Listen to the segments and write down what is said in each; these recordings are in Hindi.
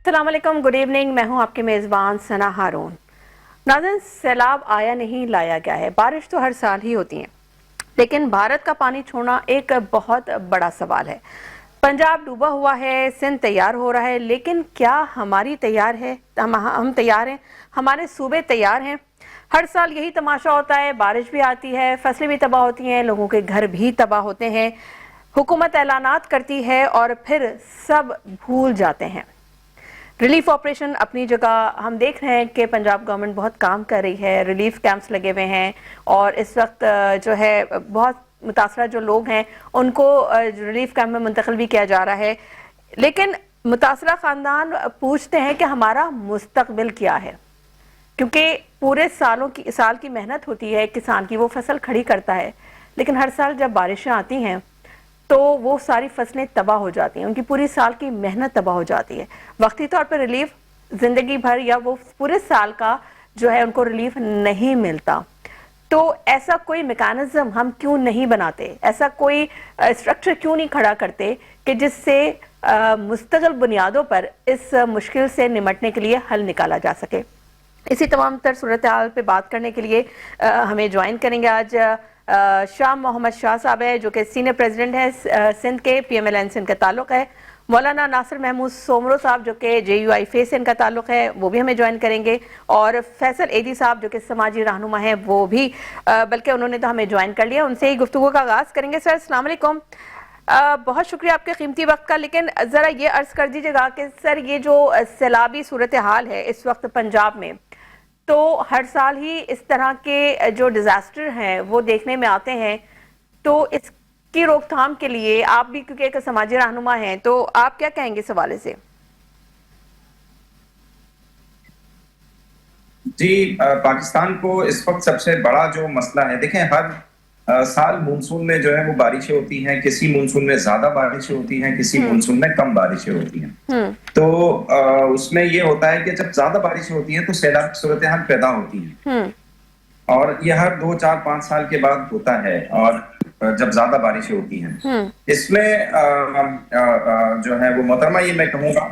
अस्सलाम वालेकुम, गुड इवनिंग। मैं हूं आपके मेज़बान सना हारून। नाज़रीन, सैलाब आया नहीं लाया गया है। बारिश तो हर साल ही होती है, लेकिन भारत का पानी छोड़ना एक बहुत बड़ा सवाल है। पंजाब डूबा हुआ है, सिंध तैयार हो रहा है, लेकिन क्या हमारी तैयार है? हम तैयार हैं? हमारे सूबे तैयार हैं? हर साल यही तमाशा होता है, बारिश भी आती है, फसलें भी तबाह होती हैं, लोगों के घर भी तबाह होते हैं। हुकूमत ऐलानात करती है और फिर सब भूल जाते हैं। रिलीफ ऑपरेशन अपनी जगह, हम देख रहे हैं कि पंजाब गवर्नमेंट बहुत काम कर रही है, रिलीफ कैंप्स लगे हुए हैं और इस वक्त जो है बहुत मुतासरा जो लोग हैं उनको रिलीफ कैंप में मुंतकिल भी किया जा रहा है। लेकिन मुतासरा ख़ानदान पूछते हैं कि हमारा मुस्तकबिल क्या है, क्योंकि पूरे साल की मेहनत होती है किसान की, वो फसल खड़ी करता है, लेकिन हर साल जब बारिशें आती हैं तो वो सारी फसलें तबाह हो जाती हैं, उनकी पूरी साल की मेहनत तबाह हो जाती है। वक्ती तौर पर रिलीफ जिंदगी भर या वो पूरे साल का जो है उनको रिलीफ नहीं मिलता। तो ऐसा कोई मैकेनिज्म हम क्यों नहीं बनाते, ऐसा कोई स्ट्रक्चर क्यों नहीं खड़ा करते कि जिससे मुस्तकिल बुनियादों पर इस मुश्किल से निमटने के लिए हल निकाला जा सके। इसी तमाम तर सूरत हाल पे बात करने के लिए हमें ज्वाइन करेंगे आज शाह मोहम्मद शाह साहब है, जो कि सीनियर प्रेसिडेंट है सिंध के, PMLN से इनका ताल्लुक है। मौलाना नासिर महमूद सोमरो साहब जो कि JUIF से इनका ताल्लुक है, वो भी हमें ज्वाइन करेंगे। और फैसल एदी साहब जो कि समाजी रहनुमा हैं, वो भी बल्कि उन्होंने तो हमें ज्वाइन कर लिया, उनसे ही गुफ्तगू का आगाज़ करेंगे। सर अस्सलाम वालेकुम, बहुत शुक्रिया आपके कीमती वक्त का। लेकिन ज़रा ये अर्ज़ कर दीजिएगा कि सर ये जो सैलाबी सूरत हाल है इस वक्त पंजाब में, तो हर साल ही इस तरह के जो डिजास्टर हैं वो देखने में आते हैं, तो इसकी रोकथाम के लिए आप भी क्योंकि एक समाजी रहनुमा हैं, तो आप क्या कहेंगे इस हवाले से? जी, पाकिस्तान को इस वक्त सबसे बड़ा जो मसला है, देखें हर साल मानसून में जो है वो बारिशें होती हैं। किसी मानसून में ज्यादा बारिशें होती हैं, किसी मानसून में कम बारिशें होती हैं। हम्म। तो उसमें ये होता है कि जब ज्यादा बारिशें होती हैं तो सैलाब की सूरत हाल पैदा होती है, हम्म। और ये हर 2 4 5 साल के बाद होता है। और जब ज्यादा बारिशें होती हैं हम्म। इसमें जो है वो मोहतरमा, ये मैं कहूंगा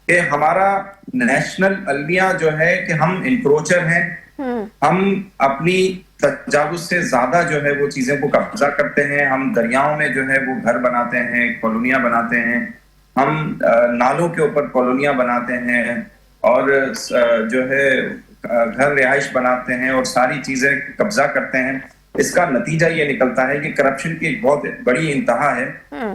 कि हमारा नेशनल अलमिया जो है कि हम इंक्रोचर हैं। हम्म। हम अपनी तजावुज से ज्यादा जो है वो चीजें को कब्जा करते हैं। हम दरियाओं में जो है वो घर बनाते हैं, कॉलोनियां बनाते हैं। हम नालों के ऊपर कॉलोनियां बनाते हैं और जो है घर रिहाइश बनाते हैं और सारी चीजें कब्जा करते हैं। इसका नतीजा ये निकलता है कि करप्शन की एक बहुत बड़ी इंतहा है।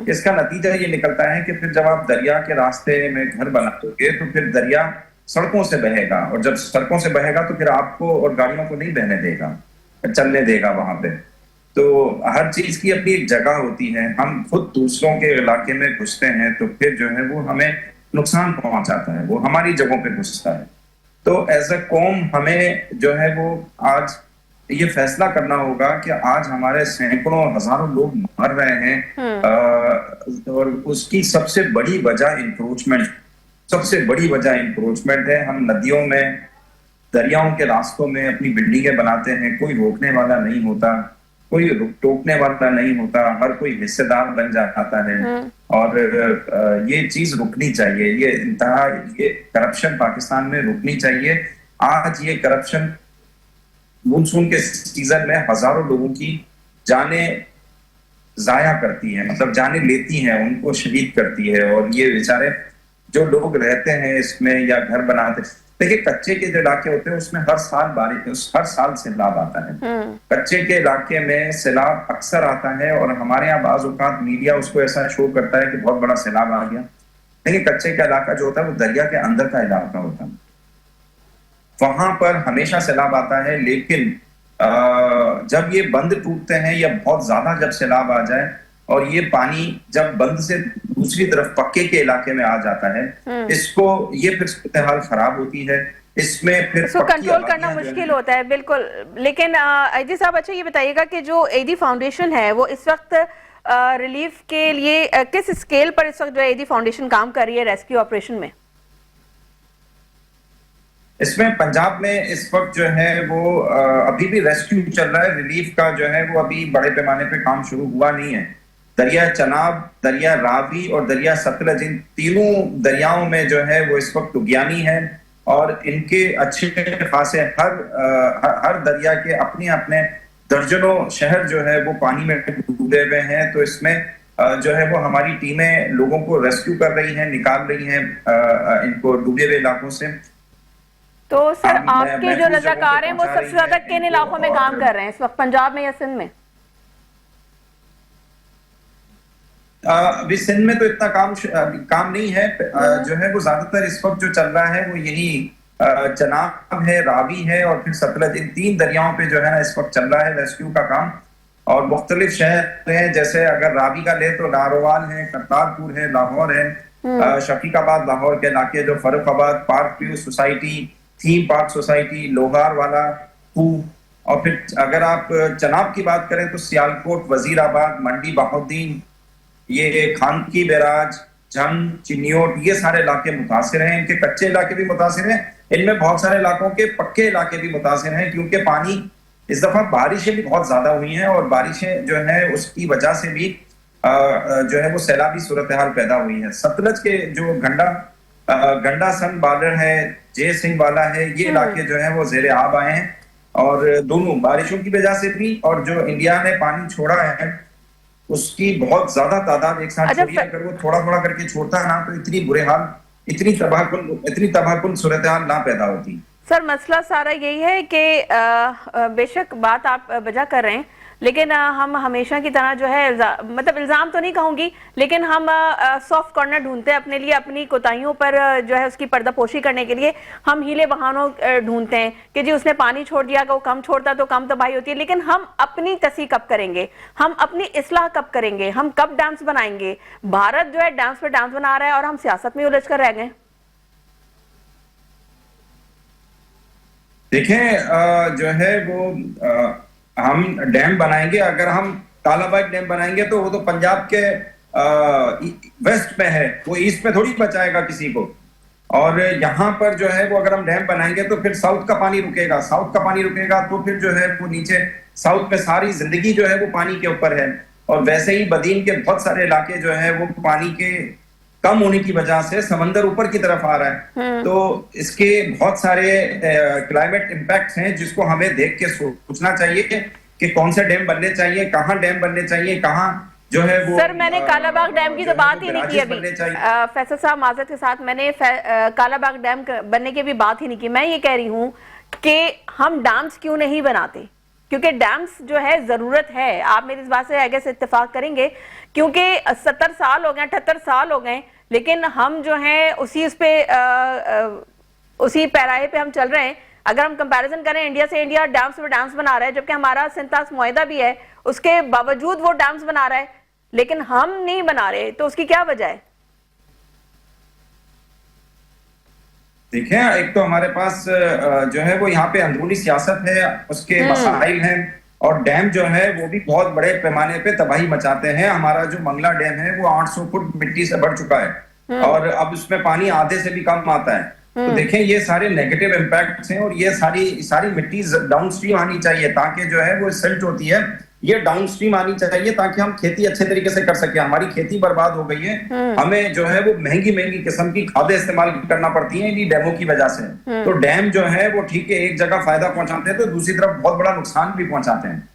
इसका नतीजा ये निकलता है कि फिर जब आप दरिया के रास्ते में घर बनाओगे तो फिर दरिया सड़कों से बहेगा, और जब सड़कों से बहेगा तो फिर आपको और गाड़ियों को नहीं बहने देगा, चलने देगा वहां पे। तो हर चीज की अपनी एक जगह होती है। हम खुद दूसरों के इलाके में घुसते हैं तो फिर जो है वो हमें नुकसान पहुंचाता है, वो हमारी जगहों पे घुसता है। तो एज अ कौम हमें जो है वो आज ये फैसला करना होगा कि आज हमारे सैकड़ों हजारों लोग मर रहे हैं, और उसकी सबसे बड़ी वजह इंक्रोचमेंट, सबसे बड़ी वजह इंक्रोचमेंट है। हम नदियों में, दरियाओं के रास्तों में अपनी बिल्डिंगें बनाते हैं, कोई रोकने वाला नहीं होता, कोई टोकने वाला नहीं होता, हर कोई हिस्सेदार बन जाता है। और ये चीज रुकनी चाहिए, ये इंतहा, ये करप्शन पाकिस्तान में रुकनी चाहिए। आज ये करप्शन मानसून के सीजन में हजारों लोगों की जाने जाया करती है, मतलब जाने लेती हैं, उनको शहीद करती है। और ये बेचारे जो लोग रहते हैं इसमें या घर बनाते, देखिए कच्चे के जो इलाके होते हैं उसमें हर साल बारिश, हर साल सैलाब आता है। कच्चे के इलाके में सैलाब अक्सर आता है, और हमारे यहाँ बाज़ औक़ात मीडिया उसको ऐसा शो करता है कि बहुत बड़ा सैलाब आ गया। लेकिन कच्चे का इलाका जो होता है वो दरिया के अंदर का इलाका होता है, वहां पर हमेशा सैलाब आता है। लेकिन जब ये बंद टूटते हैं या बहुत ज्यादा जब सैलाब आ जाए और ये पानी जब बंद से दूसरी तरफ पक्के के इलाके में आ जाता है, इसको ये फिर सूरत हाल खराब होती है। इसमें फिर इसको कंट्रोल करना मुश्किल होता है, बिल्कुल। लेकिन एदी साहब, अच्छा ये बताइएगा कि जो एदी फाउंडेशन है वो इस वक्त रिलीफ के लिए किस स्केल पर इस वक्त जो एदी फाउंडेशन काम कर रही है रेस्क्यू ऑपरेशन में? इसमें पंजाब में इस वक्त जो है वो अभी भी रेस्क्यू चल रहा है। रिलीफ का जो है वो अभी बड़े पैमाने पे काम शुरू हुआ नहीं है। दरिया चनाब, दरिया रावी और दरिया सतलज, इन तीनों दरियाओं में जो है वो इस वक्त तुगयानी है और इनके अच्छे खासे हर दरिया के अपने अपने दर्जनों शहर जो है वो पानी में डूबे हुए हैं। तो इसमें जो है वो हमारी टीमें लोगों को रेस्क्यू कर रही हैं, निकाल रही हैं इनको डूबे हुए इलाकों से। तो सर आपके मैं जो कुछ रजाकार हैं वो जगहों पे सबसे ज्यादा पहुंचा किन रही हैं इलाकों में इनको काम और कर रहे हैं इस वक्त, पंजाब में या सिंध में? अभी सिंध में तो इतना काम नहीं है। जो है वो ज्यादातर इस वक्त जो चल रहा है वो यही चनाब है, रावी है और फिर सतलज, इन तीन दरियाओं पे जो है ना इस वक्त चल रहा है रेस्क्यू का काम। और मुख्तलिफ शहर हैं, जैसे अगर रावी का ले तो नारोवाल है, करतारपुर है, लाहौर है, शफीकाबाद लाहौर के इलाके, जो Farrukhabad, park view society, theme park society, लोहार वाला, और फिर अगर आप चनाब की बात करें तो सियालकोट, वजीराबाद, मंडी बहाउद्दीन, ये खानकी बैराज, जंग, चिन्योट, ये सारे इलाके मुतासिर हैं। इनके कच्चे इलाके भी मुतासिर हैं, इनमें बहुत सारे इलाकों के पक्के इलाके भी मुतासिर हैं, क्योंकि पानी इस दफा बारिशें भी बहुत ज्यादा हुई हैं और बारिशें जो है उसकी वजह से भी जो है वो सैलाबी सूरत हाल पैदा हुई है। सतलज के जो गंडा सन बॉर्डर है, जय सिंह वाला है, ये इलाके जो है वो जेर आब आए हैं और दोनों बारिशों की वजह से भी और जो इंडिया ने पानी छोड़ा है उसकी बहुत ज्यादा तादाद एक साथ छोड़ी है। अगर वो थोड़ा थोड़ा करके छोड़ता है ना तो इतनी बुरे हाल, इतनी तबाहकुन सूरत हाल ना पैदा होती। सर मसला सारा यही है कि बेशक बात आप वजह कर रहे हैं, लेकिन हम हमेशा की तरह जो है मतलब इल्ज़ाम तो नहीं कहूँगी, लेकिन हम सॉफ्ट कॉर्नर ढूंढते हैं अपने लिए, अपनी कोताहियों पर जो है उसकी पर्दापोशी करने के लिए हम हीले बहानों ढूंढते हैं कि जी उसने पानी छोड़ दिया, वो कम छोड़ता तो कम तबाही होती है। लेकिन हम अपनी तसी कब करेंगे, हम अपनी इस्लाह कब करेंगे, हम कब डैम्स बनाएंगे? भारत जो है डैम्स पे डैम्स बना रहा है और हम सियासत में उलझ कर रह गए। देखें जो है वो हम डैम बनाएंगे, अगर हम कालाबाग डैम बनाएंगे तो वो तो पंजाब के वेस्ट में है, वो ईस्ट में थोड़ी बचाएगा किसी को। और यहाँ पर जो है वो अगर हम डैम बनाएंगे तो फिर साउथ का पानी रुकेगा, साउथ का पानी रुकेगा तो फिर जो है वो नीचे साउथ में सारी जिंदगी जो है वो पानी के ऊपर है। और वैसे ही बदीन के बहुत सारे इलाके जो है वो पानी के कम होने की वजह से समंदर ऊपर की तरफ आ रहा है। तो इसके बहुत सारे क्लाइमेट इम्पैक्ट्स हैं जिसको हमें देख के सोचना चाहिए कि कौन से डैम बनने चाहिए, कहाँ डैम बनने चाहिए, कहाँ जो है वो। सर मैंने कालाबाग डैम की तो बात ही नहीं की अभी, फैसल साहब माजरत के साथ, मैंने कालाबाग डैम बनने की भी बात ही नहीं की। मैं ये कह रही हूँ कि हम डैम्स क्यों नहीं बनाते, क्योंकि डैम्स जो है जरूरत है। आप मेरी इस बात से आगे से इत्तेफाक करेंगे, क्योंकि 70 साल हो गए, 78 साल हो गए, लेकिन हम जो है उसी पैराहे पे हम चल रहे हैं। अगर हम कंपैरिजन करें इंडिया से, इंडिया डैम्स पे डैम्स बना रहा है, जबकि हमारा सिंतास मुआहदा भी है, उसके बावजूद वो डैम्स बना रहा है, लेकिन हम नहीं बना रहे। तो उसकी क्या वजह है? देखें, एक तो हमारे पास जो है वो यहाँ पे अंदरूनी सियासत है, उसके मसाइल हैं, और डैम जो है वो भी बहुत बड़े पैमाने पे तबाही मचाते हैं। हमारा जो मंगला डैम है वो 800 फुट मिट्टी से भर चुका है और अब उसमें पानी आधे से भी कम आता है। तो देखें, ये सारे नेगेटिव इम्पैक्ट्स हैं और ये सारी मिट्टी डाउन स्ट्रीम आनी चाहिए, ताकि जो है वो सिल्ट होती है ये डाउन स्ट्रीम आनी चाहिए, ताकि हम खेती अच्छे तरीके से कर सके। हमारी खेती बर्बाद हो गई है, हमें जो है वो महंगी किस्म की खादें इस्तेमाल करना पड़ती हैं इन्हीं डैमों की वजह से। तो डैम जो है वो ठीक है, एक जगह फायदा पहुंचाते हैं तो दूसरी तरफ बहुत बड़ा नुकसान भी पहुंचाते हैं।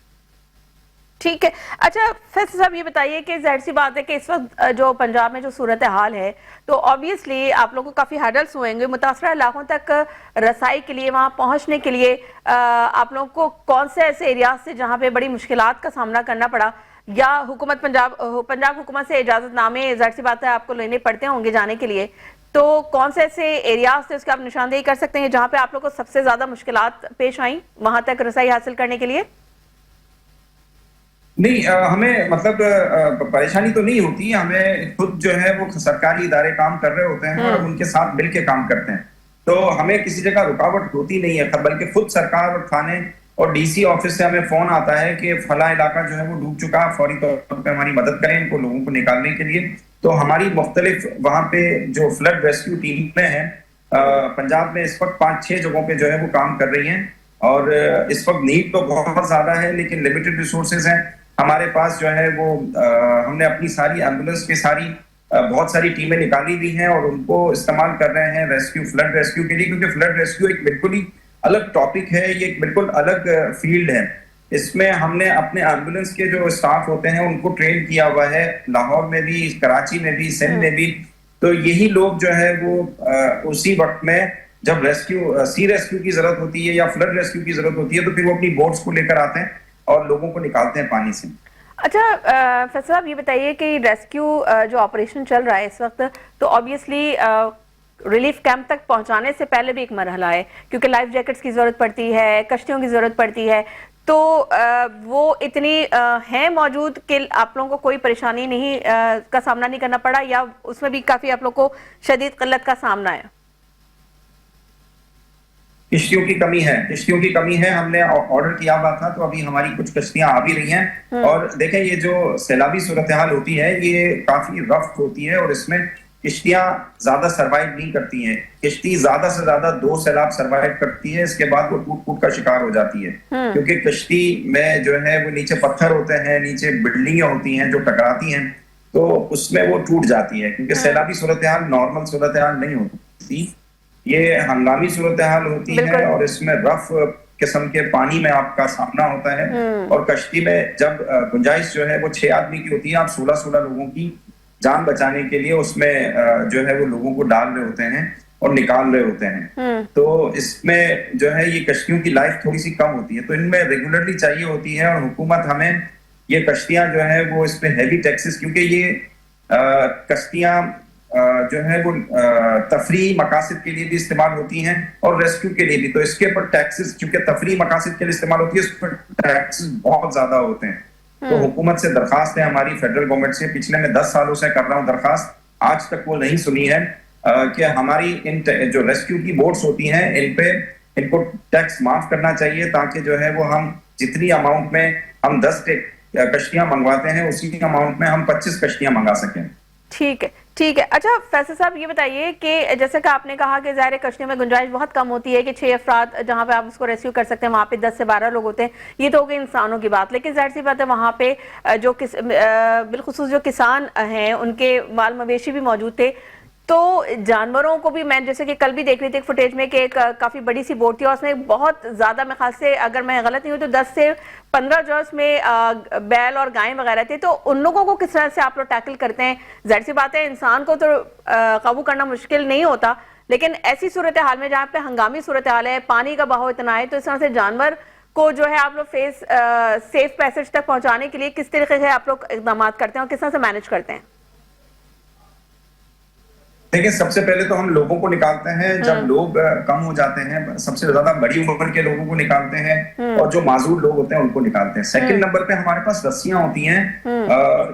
ठीक है। अच्छा फैसल साहब, ये बताइए कि जाहिर सी बात है कि इस वक्त जो पंजाब में जो सूरत हाल है, तो ऑब्वियसली आप लोगों को काफ़ी हर्डल्स हुएंगे मुतासरा इलाकों तक रसाई के लिए, वहाँ पहुँचने के लिए। आप लोगों को कौन से ऐसे एरियाज से जहाँ पे बड़ी मुश्किलात का सामना करना पड़ा, या हुकूमत पंजाब हुकूमत से इजाज़तनामे जाहिर सी बात है आपको लेने पड़ते होंगे जाने के लिए, तो कौन से ऐसे एरियाज थे उसकी आप निशानदेही कर सकते हैं जहाँ पे आप लोग को सबसे ज़्यादा मुश्किलात पेश आई वहाँ तक रसाई हासिल करने के लिए? नहीं, हमें मतलब परेशानी तो नहीं होती। हमें खुद जो है वो सरकारी इदारे काम कर रहे होते हैं और उनके साथ मिलके काम करते हैं, तो हमें किसी जगह रुकावट होती नहीं है। बल्कि खुद सरकार और थाने और डीसी ऑफिस से हमें फोन आता है कि फला इलाका जो है वो डूब चुका, फौरी तौर पर हमारी मदद करें इनको लोगों को निकालने के लिए। तो हमारी मुख्तलिफ वहाँ पे जो फ्लड रेस्क्यू टीमें हैं पंजाब में इस वक्त 5-6 जगहों पे जो है वो काम कर रही हैं। और इस वक्त नीड तो बहुत ज्यादा है, लेकिन लिमिटेड रिसोर्सेज हैं। हमारे पास जो है वो हमने अपनी सारी एम्बुलेंस की सारी बहुत सारी टीमें निकाली हुई हैं और उनको इस्तेमाल कर रहे हैं रेस्क्यू, फ्लड रेस्क्यू के लिए, क्योंकि फ्लड रेस्क्यू एक बिल्कुल ही अलग टॉपिक है, ये एक बिल्कुल अलग फील्ड है। इसमें हमने अपने एम्बुलेंस के जो स्टाफ होते हैं उनको ट्रेन किया हुआ है, लाहौर में भी, कराची में भी, सिंध में भी। तो यही लोग जो है वो उसी वक्त में जब सी रेस्क्यू की जरूरत होती है या फ्लड रेस्क्यू की जरूरत होती है तो फिर वो अपनी बोट्स को लेकर आते हैं और लोगों को निकालते हैं पानी से। अच्छा फैसल साहब, ये बताइए कि रेस्क्यू जो ऑपरेशन चल रहा है इस वक्त, तो ऑब्वियसली रिलीफ कैंप तक पहुंचाने से पहले भी एक मरहला है, क्योंकि लाइफ जैकेट्स की जरूरत पड़ती है, कश्तियों की जरूरत पड़ती है। तो वो इतनी हैं मौजूद कि आप लोगों को कोई परेशानी नहीं का सामना नहीं करना पड़ा, या उसमें भी काफी आप लोग को शदीद किल्लत का सामना है? किश्तियों की कमी है, किश्तियों की कमी है। हमने ऑर्डर किया हुआ था तो अभी हमारी कुछ किश्तियां आ भी रही हैं। और देखें, ये जो सैलाबी सूरत हाल होती है ये काफी रफ होती है और इसमें किश्तियां ज्यादा सरवाइव नहीं करती हैं। किश्ती ज्यादा से ज्यादा 2 सैलाब सरवाइव करती है, इसके बाद वो टूट फूट का शिकार हो जाती है। क्योंकि किश्ती में जो है वो नीचे पत्थर होते हैं, नीचे बिल्डिंगें होती हैं जो टकराती हैं, तो उसमें वो टूट जाती है। क्योंकि सैलाबी सूरत हाल नॉर्मल सूरत हाल नहीं होती, ये हंगामी सूरत हाल होती है और इसमें रफ किस्म के पानी में आपका सामना होता है। और कश्ती में जब गुंजाइश जो है वो 6 आदमी की होती है, आप 16-16 लोगों की जान बचाने के लिए उसमें जो है वो लोगों को डाल रहे होते हैं और निकाल रहे होते हैं। तो इसमें जो है ये कश्तियों की लाइफ थोड़ी सी कम होती है, तो इनमें रेगुलरली चाहिए होती है। और हुकूमत हमें ये कश्तियां जो है वो इसमें हैवी टैक्सेस, क्योंकि ये कश्तियां जो है वो तफरी मकासद के लिए भी इस्तेमाल होती हैं और रेस्क्यू के लिए भी, तो इसके ऊपर टैक्सेस, क्योंकि तफरी मकासद के लिए इस्तेमाल होती है, इस पर टैक्सेस बहुत ज्यादा होते हैं। तो हुकूमत से दरखास्त है हमारी, फेडरल गवर्नमेंट से, पिछले मैं 10 सालों से कर रहा हूँ दरखास्त, आज तक वो नहीं सुनी है कि हमारी इन जो रेस्क्यू की बोट्स होती हैं इनको टैक्स माफ करना चाहिए, ताकि जो है वो हम जितनी अमाउंट में हम 10 कश्तियां मंगवाते हैं उसी अमाउंट में हम 25 कश्तियां मंगा सकें। ठीक है, ठीक है। अच्छा फैसल साहब, ये बताइए कि जैसे कि आपने कहा कि ज़ाहिर कश्तियों में गुंजाइश बहुत कम होती है कि 6 अफराद जहां पे आप उसको रेस्क्यू कर सकते हैं, वहां पे 10 से 12 लोग होते हैं। ये तो हो गई इंसानों की बात, लेकिन जाहिर सी बात है वहां पे जो बिलखुसूस जो किसान हैं उनके माल मवेशी भी मौजूद थे। तो जानवरों को भी, मैं जैसे कि कल भी देख रही थी एक फुटेज में कि एक काफी बड़ी सी बोट थी और उसमें बहुत ज्यादा, मैं खास से अगर मैं गलत नहीं हूँ तो 10 से 15 जो उसमें बैल और गायें वगैरह थे। तो उन लोगों को किस तरह से आप लोग टैकल करते हैं? जाहिर सी बात है इंसान को तो काबू करना मुश्किल नहीं होता, लेकिन ऐसी सूरत हाल में जहाँ पे हंगामी सूरत हाल है, पानी का बहाव इतना है, तो इस तरह से जानवर को जो है आप लोग सेफ पैसेज तक पहुंचाने के लिए किस तरीके से आप लोग इकदाम करते हैं और किस तरह से मैनेज करते हैं? देखिए, सबसे पहले तो हम लोगों को निकालते हैं जब लोग कम हो जाते हैं, सबसे ज्यादा बड़ी उम्र के लोगों को निकालते हैं और जो माजूर लोग होते हैं उनको निकालते हैं। सेकंड नंबर पे हमारे पास रस्सियां होती हैं,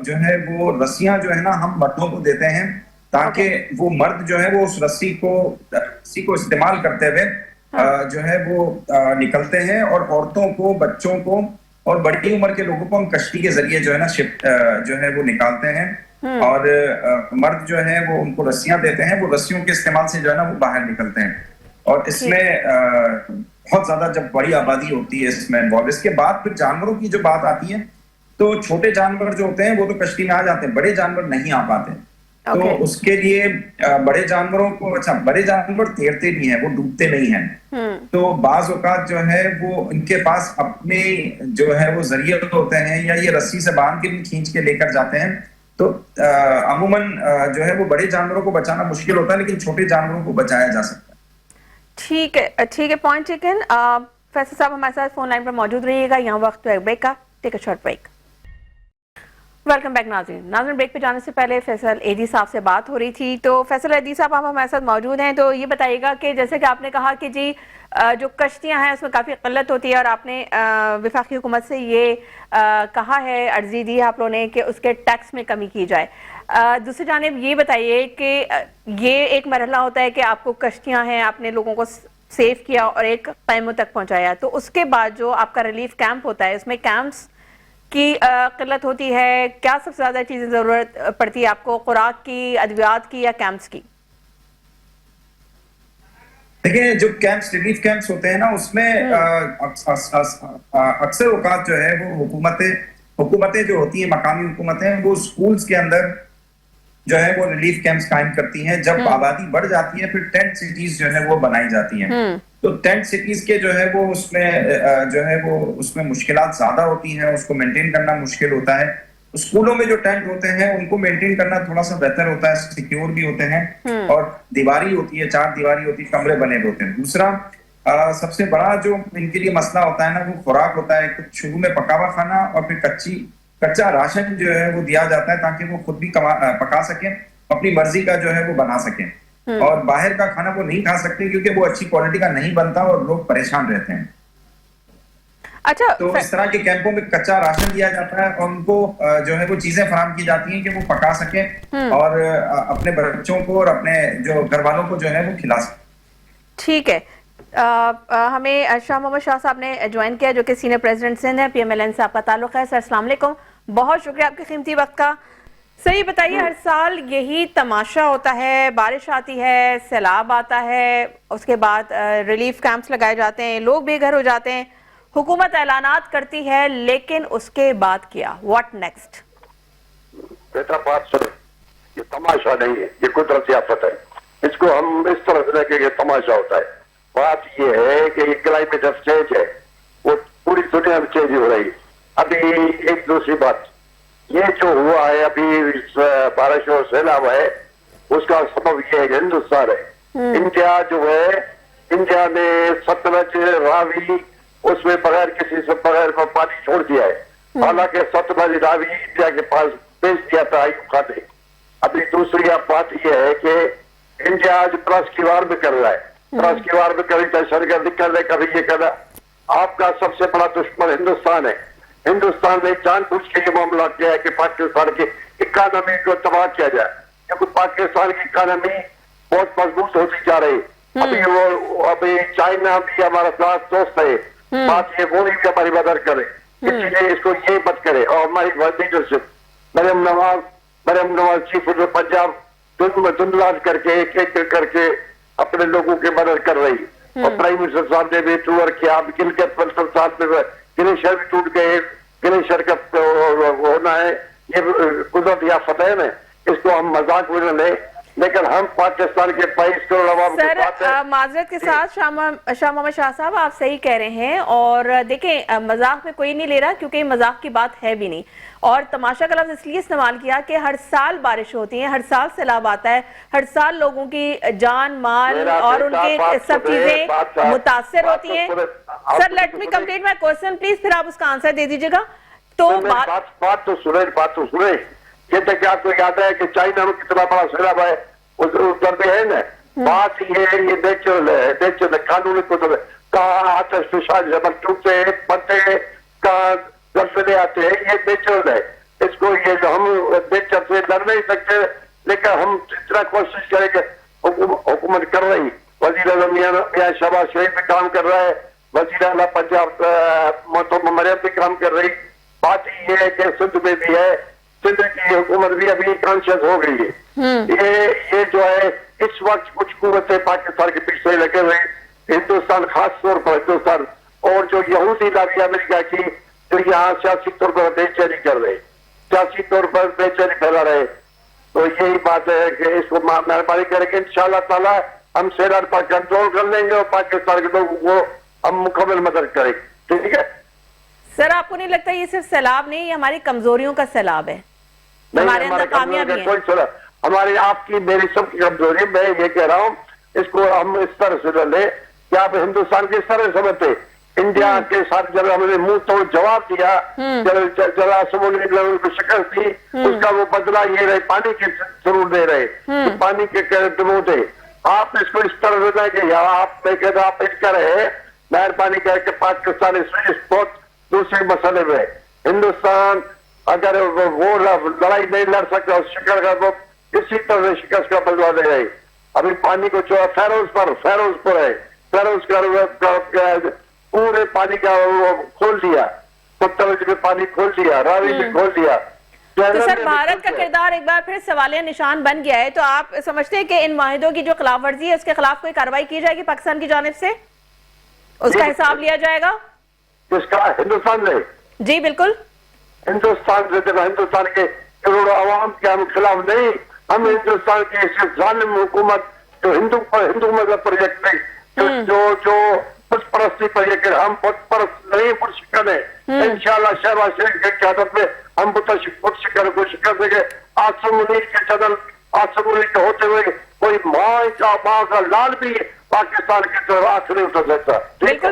जो है वो रस्सियां जो है ना हम मर्दों को देते हैं, ताकि वो मर्द जो है वो उस रस्सी को इस्तेमाल करते हुए जो है वो निकलते हैं, और औरतों को, बच्चों को और बड़ी उम्र के लोगों को हम कश्ती के जरिए जो है ना जो है वो निकालते हैं। और मर्द जो है वो उनको रस्सियां देते हैं, वो रस्सियों के इस्तेमाल से जो है ना वो बाहर निकलते हैं। और इसमें बहुत ज्यादा जब बड़ी आबादी होती है इसमें इन्वॉल्व। इसके बाद फिर जानवरों की जो बात आती है, तो छोटे जानवर जो होते हैं वो तो कश्ती में आ जाते हैं, बड़े जानवर नहीं आ पाते। तो उसके लिए बड़े जानवरों को, अच्छा बड़े जानवर तैरते नहीं है, वो डूबते नहीं हैं, तो बाज औकात जो है वो इनके पास अपने जो है वो जरिए होते हैं, या ये रस्सी से बांध के भी खींच के लेकर जाते हैं। तो अमूमन जो है वो बड़े जानवरों को बचाना मुश्किल होता है, लेकिन छोटे जानवरों को बचाया जा सकता है। ठीक है, ठीक है, पॉइंट टेकन। फैसल साहब हमारे साथ फोन लाइन पर मौजूद रहिएगा। यहाँ वक्त है ब्रेक का, take a short break. Welcome back नाज़रीन। ब्रेक पे जाने से पहले फैसल एदी साहब से बात हो रही थी, तो फैसल एदी साहब आप हमारे साथ मौजूद हैं। तो ये बताइएगा कि जैसे कि आपने कहा कि जी जो कश्तियां हैं उसमें काफ़ी किल्लत होती है, और आपने वफाकी हुकूमत से ये कहा है, अर्जी दी है आप लोगों ने कि उसके टैक्स में कमी की जाए। दूसरी जानिब ये बताइए कि ये एक मरहला होता है कि आपको कश्तियां हैं, आपने लोगों को सेव किया और एक क़ैमों तक पहुंचाया, तो उसके बाद जो आपका रिलीफ कैंप होता है उसमें कैंप्स की किल्लत होती है। क्या सबसे ज्यादा चीजें जरूरत पड़ती है आपको, खुराक की, अद्वियात की, या कैंप्स की? देखिए, जो कैंप्स, रिलीफ कैंप्स होते हैं ना, उसमें अक्सर औकात जो है वो हुकूमतें हुकूमतें जो होती हैं, मकामी हुकूमतें, वो स्कूल्स के अंदर जो है वो रिलीफ कैंप्स कायम करती हैं। जब आबादी बढ़ जाती है फिर टेंट सिटीज जो है वो बनाई जाती हैं। तो टेंट सिटीज के जो है वो उसमें मुश्किलात ज्यादा होती हैं, उसको मेंटेन करना मुश्किल होता है। स्कूलों में जो टेंट होते हैं उनको मेंटेन करना थोड़ा सा बेहतर होता है, सिक्योर भी होते हैं और दीवारी होती है, 4 दीवारी होती है, कमरे बने हुए होते हैं। दूसरा सबसे बड़ा जो इनके लिए मसला होता है ना, वो खुराक होता है। शुरू में पका हुआ खाना और फिर कच्चा राशन जो है वो दिया जाता है ताकि वो खुद भी पका सकें, अपनी मर्जी का जो है वो बना सकें। और बाहर का खाना वो नहीं खा सकते क्योंकि वो अच्छी क्वालिटी का नहीं बनता और लोग परेशान रहते हैं। अच्छा, तो इस तरह के कैंपों में कच्चा राशन दिया जाता है और उनको जो है वो चीजें फराहम की जाती हैं कि वो पका सकें और अपने बच्चों को और अपने जो घर वालों को जो है वो खिला सकें। ठीक है। हमें शाह मोहम्मद शाह साहब ने ज्वाइन किया, जो कि सीनियर प्रेसिडेंट सिंध है, PMLN से आपका ताल्लुक है। सर अस्सलाम वालेकुम, बहुत शुक्रिया आपके कीमती वक्त का। सर ये बताइए, हर साल यही तमाशा होता है, बारिश आती है, सैलाब आता है, उसके बाद रिलीफ कैंप्स लगाए जाते हैं, लोग बेघर हो जाते हैं, हुकूमत ऐलानात करती है, लेकिन उसके बाद क्या, व्हाट नेक्स्ट? बेटा बात सुनो, ये तमाशा नहीं है, ये कुदरती आफत है। इसको हम इस तरह से देखें कि तमाशा होता है। बात ये है कि क्लाइमेट ऑफ चेंज है, वो पूरी दुनिया में चेंज हो रही है। अभी एक दूसरी बात, ये जो हुआ है अभी बारिश और सैलाब है, उसका सबब ये है हिंदुस्तान है। इंडिया जो है, इंडिया ने सतलज, रावी, उसमें बगैर किसी से बगैर को पानी छोड़ दिया है। हालांकि सतलज, रावी इंडिया के पास भेज दिया था आयुब खान ने। अभी दूसरी बात यह है कि इंडिया आज त्रस की वार में कर रहा है, त्रस की वार में कभी दहशतगर्दी कर रहे, कभी ये कर रहा। आपका सबसे बड़ा दुश्मन हिंदुस्तान है। हिंदुस्तान ने जानबूझ के ये मामला किया है कि पाकिस्तान की इकोनॉमी को तबाह किया जाए, क्योंकि पाकिस्तान की इकोनॉमी बहुत मजबूत होती जा रही है। अभी चाइना भी हमारा साथ दोस्त है, बात ये वो नहीं हमारी मदद करे, इसलिए इसको ये मत करे। और हमारी leadership Maryam Nawaz chief of Punjab धुंधलाज करके एक करके अपने लोगों की मदद कर रही। और प्राइम मिनिस्टर साहब ने भी टूर किया। गिलगित बल्तिस्तान में ग्लेशियर भी टूट गए, ग्लेशियर का होना है, ये कुदरती आफत है ना, इसको हम मजाक में न लें, लेकिन हम पाकिस्तान के 22 करोड़ अवाम के साथ हैं। माजरत के साथ शाह मोहम्मद शाह साहब, आप सही कह रहे हैं। और देखें, मजाक में कोई नहीं ले रहा, क्योंकि मजाक की बात है भी नहीं। और तमाशा का लफ्ज इसलिए इस्तेमाल किया कि हर साल बारिश होती है, हर साल सैलाब आता है, हर साल लोगों की जान माल और उनके सब चीजें मुतासर होती हैं। Sir let me complete my question please, फिर आप उसका आंसर दे दीजिएगा। तो बात तो सुने। ये तक आपको याद है कि चाइना में कितना बड़ा सैलाब है, उधर पे है ना। बात ये है, ये नेचुरल कानूनी कुदरत कहाँ आते सुशांत जब टूटते बनते कहाँ गलते आते हैं, ये नेचुरल है। इसको ये हम नेचर से लड़ नहीं सकते, लेकिन हम जितना कोशिश करेंगे, हुकूमत कर रही। वजीर आज़म मियां शहबाज शरीफ भी काम कर रहा है, वजीर आला पंजाब मरियम भी काम कर रही। बात ये है कि सिंध में भी है, सिंध की हुकूमत भी अभी कॉन्शियस हो गई है। ये जो है इस वक्त कुछ कुव्वतें पाकिस्तान के पीछे लगे हुए, हिंदुस्तान खास तौर पर हिंदुस्तान और जो यहूदी लाभी अमेरिका की, जो यहाँ सियासी तौर पर बेचैनी कर रहे, सियासी तौर पर बेचैनी फैला रहे। तो यही बात है कि इसको मेहरबानी करेंगे, इंशाअल्लाह ताला हम सैलाब पर कंट्रोल कर लेंगे और पाकिस्तान के लोगों को हम मुकम्मल मदद करेंगे। ठीक है सर, आपको नहीं लगता ये सिर्फ सैलाब नहीं, ये हमारी कमजोरियों का सैलाब है? हमारे अंदर कामयाबी है, हमारी आपकी मेरी सबकी कमजोरी। मैं ये कह रहा हूँ, इसको हम इस तरह से ले कि आप हिंदुस्तान की इस तरह समझते, इंडिया के साथ जब हमने मुंह तोड़ जवाब दिया, जरा समुद्री लेवल को शिकस्त दी, उसका वो बदला ये रहे, पानी के जरूर दे रहे, तो पानी के दमो दे। आप इसको इस तरह से कि आप इसका रहे, मेहरबानी करके पाकिस्तान इस बहुत दूसरे मसले में हिंदुस्तान अगर वो लड़ाई नहीं लड़ सकता, शिकस्त का वो इसी तरह से शिकस्त का बदला दे रहे। अभी पानी को जो फेरोज पर है, फेरोज का पूरे पानी का वो खोल दिया, सतलज में पानी खोल दिया, रावी में खोल दिया। तो सर भारत का किरदार एक बार फिर सवालिया निशान बन गया है। तो आप समझते हैं कि इन माहिदों की जो खिलाफ वर्जी है, उसके खिलाफ कोई कार्रवाई की जाएगी पाकिस्तान की जानिब से, उसका हिसाब लिया जाएगा? किसका? हिंदुस्तान में? जी बिल्कुल। हिंदुस्तान से देखो, हिंदुस्तान के करोड़ों आवाम के हम खिलाफ नहीं, हम हिंदुस्तान की ऐसी जालिम हुकूमत जो हिंदू मजहब पर यकीन, जो बुत परस्ती पर यकीन, हम बुत परस्त नहीं पुरस्कार है। इंशाल्लाह शहबाज शरीफ की क़यादत में हम पुरस्कार को शिकस्त देंगे। आसम मुनीर के चैनल, आसम मुनीर के होते हुए कोई माँ का लाल भी पाकिस्तान की तरफ आंख नहीं उठा सकता। बिल्कुल,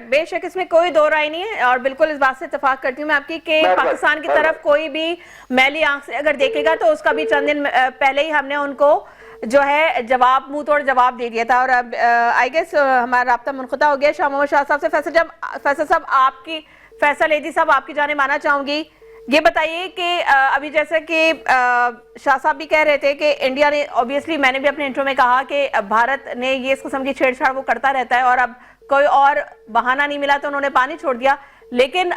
बेशक इसमें कोई दो राय नहीं है और बिल्कुल इस बात से इत्तेफाक करती हूँ मैं आपकी कि पाकिस्तान की तरफ कोई भी मैली आंख से अगर देखेगा तो उसका भी चंद दिन पहले ही हमने उनको जो है जवाब, मुंह तोड़ जवाब दे दिया था। और अब आई गेस हमारा राब्ता मुनक़ता हो गया शाह मोहम्मद शाह साहब से। फैसल साहब, आपकी फैसल एदी साहब, आपकी जाने माना चाहूंगी, ये बताइए कि अभी जैसे कि शाह साहब भी कह रहे थे कि इंडिया ने, ऑब्वियसली मैंने भी अपने इंट्रो में कहा कि भारत ने ये इस किस्म की छेड़छाड़ वो करता रहता है और अब कोई और बहाना नहीं मिला तो उन्होंने पानी छोड़ दिया। लेकिन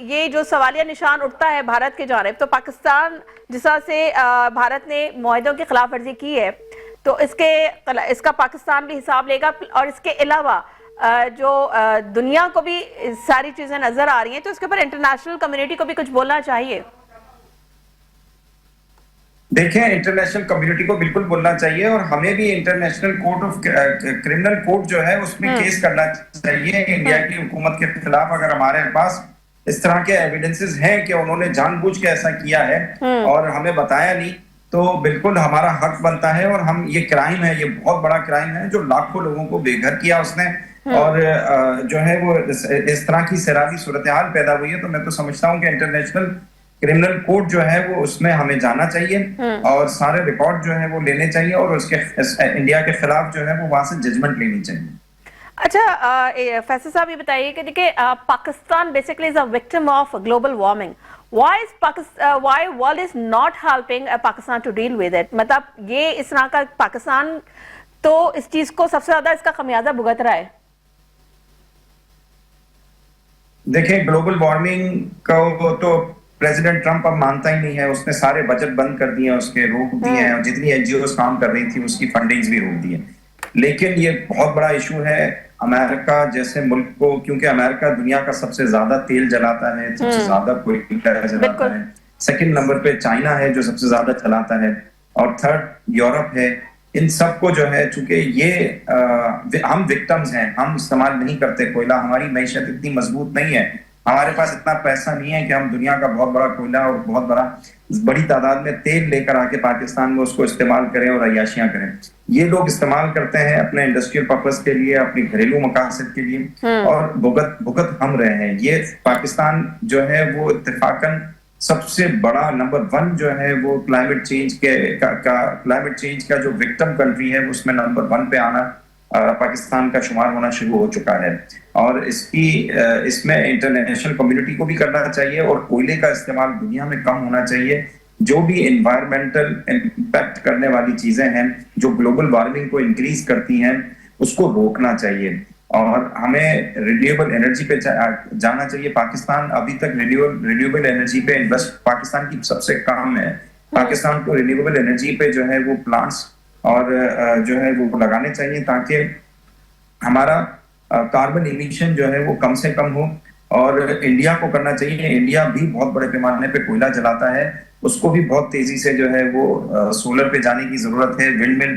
ये जो सवालिया निशान उठता है भारत के जानिब, तो पाकिस्तान जिस तरह से भारत ने मुआहदों की खिलाफ वर्जी की है तो इसका पाकिस्तान भी हिसाब लेगा। और इसके अलावा जो दुनिया को भी सारी चीजें नजर आ रही हैं तो इसके ऊपर इंटरनेशनल कम्युनिटी को भी कुछ बोलना चाहिए। देखिए, इंटरनेशनल कम्युनिटी को बिल्कुल बोलना चाहिए और हमें भी international court of criminal court जो है उसमें केस करना चाहिए इंडिया की हुकूमत के खिलाफ। अगर हमारे पास इस तरह के एविडेंसेस हैं कि उन्होंने जानबूझ के ऐसा किया है और हमें बताया नहीं, तो बिल्कुल हमारा हक बनता है। और हम, ये क्राइम है, ये बहुत बड़ा क्राइम है जो लाखों लोगों को बेघर किया उसने और जो है वो इस तरह की सैलाबी सूरत हाल पैदा हुई है। तो मैं तो समझता हूँ कि इंटरनेशनल क्रिमिनल कोर्ट जो है वो उसमें हमें जाना चाहिए और सारे रिकॉर्ड जो है वो लेने चाहिए और उसके इंडिया के खिलाफ जो है वो वहां से जजमेंट लेनी चाहिए। अच्छा फैसल साहब, ये बताइए कि देखिए Pakistan basically is a victim of global warming. Why world is not helping Pakistan to deal with it? मतलब ये इस तरह का पाकिस्तान तो इस चीज को सबसे ज्यादा इसका खमियाजा भुगत रहा है। देखिए, ग्लोबल वार्मिंग को तो प्रेसिडेंट ट्रंप अब मानता ही नहीं है। उसने सारे बजट बंद कर दिए, उसके रोक दिए हैं और जितनी एनजीओ काम कर रही थी उसकी फंडिंग्स भी रोक दी है। लेकिन ये बहुत बड़ा इशू है अमेरिका जैसे मुल्क को, क्योंकि अमेरिका दुनिया का सबसे ज्यादा तेल जलाता है, सबसे ज्यादा कोयला जलाता है। सेकंड नंबर पे चाइना है जो सबसे ज्यादा चलाता है और थर्ड यूरोप है। इन सबको जो है, चूंकि ये हम विक्टिम्स हैं, हम इस्तेमाल नहीं करते कोयला, हमारी मैशत इतनी मजबूत नहीं है, हमारे पास इतना पैसा नहीं है कि हम दुनिया का बहुत बड़ा कोयला और बहुत बड़ी तादाद में तेल लेकर आके पाकिस्तान में उसको इस्तेमाल करें और अय्याशियां करें। ये लोग इस्तेमाल करते हैं अपने इंडस्ट्रियल पर्पस के लिए, अपनी घरेलू मकासद के लिए और भुगत हम रहे हैं। ये पाकिस्तान जो है वो इत्तेफाकन सबसे बड़ा नंबर 1 जो है वो क्लाइमेट चेंज का जो विक्टिम कंट्री है उसमें नंबर 1 पे आना पाकिस्तान का शुमार होना शुरू हो चुका है। और इसमें इंटरनेशनल कम्युनिटी को भी करना चाहिए और कोयले का इस्तेमाल दुनिया में कम होना चाहिए। जो भी एनवायरमेंटल इम्पैक्ट करने वाली चीजें हैं जो ग्लोबल वार्मिंग को इंक्रीज करती हैं उसको रोकना चाहिए और हमें रिन्यूएबल एनर्जी पे जाना चाहिए। पाकिस्तान अभी तक रिन्यूएबल एनर्जी पे इन्वेस्ट पाकिस्तान की सबसे कम है। पाकिस्तान को रिन्यूएबल एनर्जी पे जो है वो प्लांट्स और जो है वो लगाने चाहिए ताकि हमारा कार्बन इमिशन जो है वो कम से कम हो। और इंडिया को करना चाहिए, इंडिया भी बहुत बड़े पैमाने पे कोयला जलाता है, उसको भी बहुत तेजी से जो है वो सोलर पे जाने की जरूरत है, विंड मिल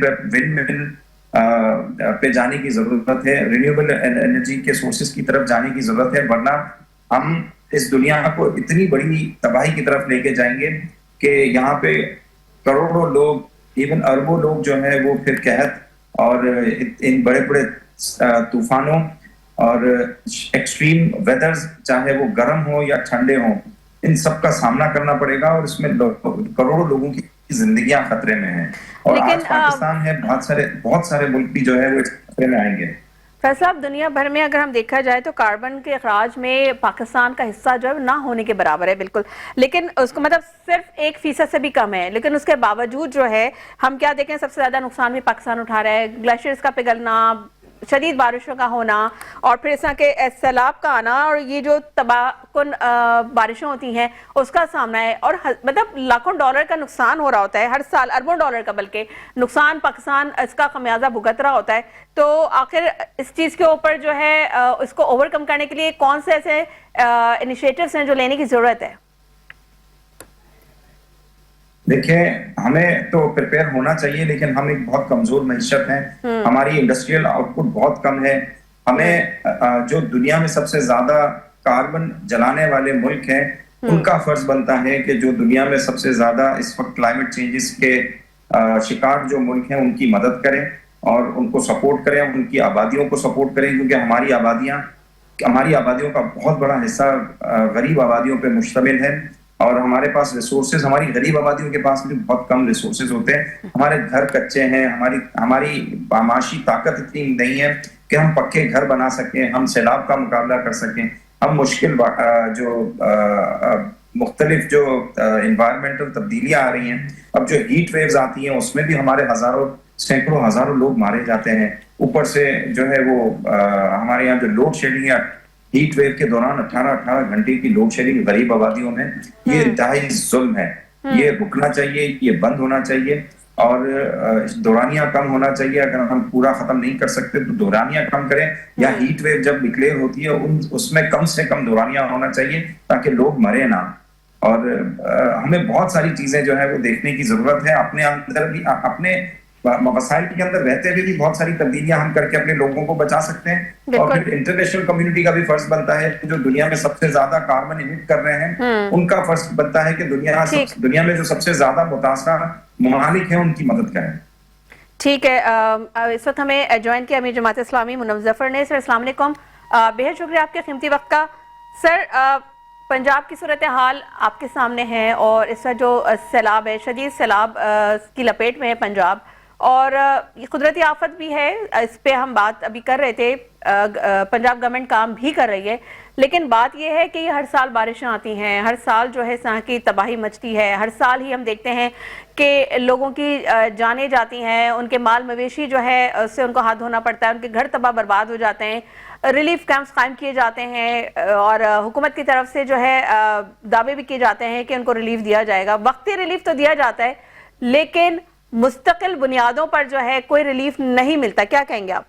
पे जाने की जरूरत है, रिन्यूएबल एनर्जी के सोर्सेज की तरफ जाने की जरूरत है, वरना हम इस दुनिया को इतनी बड़ी तबाही की तरफ लेके जाएंगे कि यहाँ पे करोड़ों लोग, इवन अरबों लोग जो है वो फिर कहत और इन बड़े बड़े तूफानों और एक्सट्रीम वेदर्स, चाहे वो गर्म हो या ठंडे हो, इन सब का सामना करना पड़ेगा और इसमें करोड़ों लोगों की जिंदगियां खतरे में हैं। और आज पाकिस्तान है, बहुत सारे मुल्क भी जो है वो खतरे में आएंगे। फैसला, अब दुनिया भर में अगर हम देखा जाए तो कार्बन के अखराज में पाकिस्तान का हिस्सा जो है ना होने के बराबर है बिल्कुल, लेकिन उसको मतलब सिर्फ 1% से भी कम है। लेकिन उसके बावजूद जो है हम क्या देखें, सबसे ज्यादा नुकसान भी पाकिस्तान उठा रहा है। ग्लेशियर्स का पिघलना, शदीद बारिशों का होना और फिर इस तरह के सैलाब का आना और ये जो तबाहकुन बारिशें होती हैं उसका सामना है और मतलब लाखों डॉलर का नुकसान हो रहा होता है हर साल, अरबों डॉलर का बल्कि नुकसान पाकिस्तान इसका खमियाजा भुगत रहा होता है। तो आखिर इस चीज़ के ऊपर जो है इसको ओवरकम करने के लिए कौन से ऐसे इनिशिएटिव्स हैं जो लेने की ज़रूरत है? देखिए, हमें तो प्रिपेयर होना चाहिए, लेकिन हम एक बहुत कमजोर मईशत हैं। हमारी इंडस्ट्रियल आउटपुट बहुत कम है। हमें जो दुनिया में सबसे ज्यादा कार्बन जलाने वाले मुल्क हैं उनका फर्ज बनता है कि जो दुनिया में सबसे ज्यादा इस वक्त क्लाइमेट चेंजेस के शिकार जो मुल्क हैं उनकी मदद करें और उनको सपोर्ट करें, उनकी आबादियों को सपोर्ट करें, क्योंकि हमारी आबादियों का बहुत बड़ा हिस्सा गरीब आबादियों पे मुश्तमिल है और हमारे पास रिसोर्सेज, हमारी गरीब आबादियों के पास भी बहुत कम रिसोर्सेज होते हैं। हमारे घर कच्चे हैं, हमारी माशी ताकत इतनी नहीं है कि हम पक्के घर बना सकें, हम सैलाब का मुकाबला कर सकें, हम मुश्किल जो मुख्तलिफ जो इन्वायरमेंटल तब्दीलियां आ रही हैं, अब जो हीट वेव्स आती हैं उसमें भी हमारे सैकड़ों हजारों लोग मारे जाते हैं। ऊपर से जो है वो हमारे यहाँ जो लोड शेडिंग है, हीट वेव के दौरान 18 घंटे की लोड शेडिंग गरीब आबादियों में, ये इंतहाई जुल्म है। ये रुकना चाहिए, ये बंद होना चाहिए और दौरानिया कम होना चाहिए। अगर हम पूरा खत्म नहीं कर सकते तो दौरानिया कम करें, या हीट वेव जब डिक्लेयर होती है उसमें कम से कम दौरानिया होना चाहिए ताकि लोग मरे ना। और हमें बहुत सारी चीजें जो है वो देखने की जरूरत है। अपने अंदर भी, अपने मसाइल के अंदर रहते हुए भी बहुत सारी तब्दीलियां हम करके अपने लोगों को बचा सकते हैं। और फिर इंटरनेशनल कम्युनिटी का भी फर्ज बनता है कि जो दुनिया में सबसे ज्यादा कार्बन इमिट कर रहे हैं उनका फर्ज बनता है कि दुनिया में जो सबसे ज्यादा मुतासरा ममालिक हैं उनकी मदद करें। ठीक है, इस वक्त हमें ज्वाइन किया अमीर जमात इस्लामी मुनव्वर जफर ने। सर अस्सलाम वालेकुम, बेहद शुक्रिया आपके कीमती वक्त का। सर, पंजाब की सूरत हाल आपके सामने है और इस वक्त जो सैलाब है, शदीद सैलाब की लपेट में है पंजाब, और ये कुदरती आफत भी है, इस पे हम बात अभी कर रहे थे। पंजाब गवर्नमेंट काम भी कर रही है, लेकिन बात यह है कि ये हर साल बारिशें आती हैं, हर साल जो है यहाँ की तबाही मचती है, हर साल ही हम देखते हैं कि लोगों की जानें जाती हैं, उनके माल मवेशी जो है उससे उनको हाथ धोना पड़ता है, उनके घर तबाह बर्बाद हो जाते हैं, रिलीफ कैंप्स कायम किए जाते हैं और हुकूमत की तरफ से जो है दावे भी किए जाते हैं कि उनको रिलीफ दिया जाएगा। वक्ती रिलीफ तो दिया जाता है, लेकिन मुस्तकिल बुनियादों पर जो है कोई रिलीफ नहीं मिलता। क्या कहेंगे आप?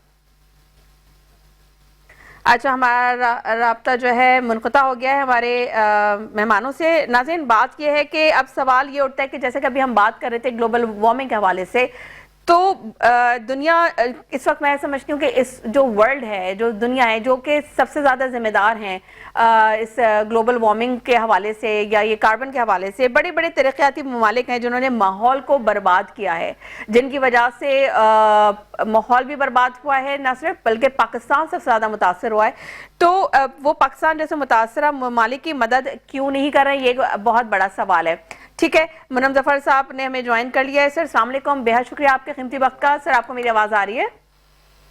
अच्छा, हमारा राब्ता जो है मुनक़ता हो गया है हमारे मेहमानों से। नाज़रीन, बात यह है कि अब सवाल ये उठता है कि जैसे कि अभी हम बात कर रहे थे ग्लोबल वार्मिंग के हवाले से, तो दुनिया इस वक्त मैं समझती हूँ कि इस जो वर्ल्ड है, जो दुनिया है, जो कि सबसे ज़्यादा जिम्मेदार हैं इस ग्लोबल वार्मिंग के हवाले से या ये कार्बन के हवाले से, बड़े बड़े तरक्याती ममालिक हैं जिन्होंने माहौल को बर्बाद किया है, जिनकी वजह से माहौल भी बर्बाद हुआ है, न सिर्फ बल्कि पाकिस्तान सबसे ज़्यादा मुतासर हुआ है। तो वो पाकिस्तान जैसे मुतासरा ममालिक की मदद क्यों नहीं कर रहे हैं, ये बहुत बड़ा सवाल है। ठीक है, मुनव्वर जफर साहब ने हमें ज्वाइन कर लिया है। सर अस्सलाम वालेकुम, बेहद शुक्रिया आपके कीमती वक्त का। सर, आपको मेरी आवाज़ आ रही है?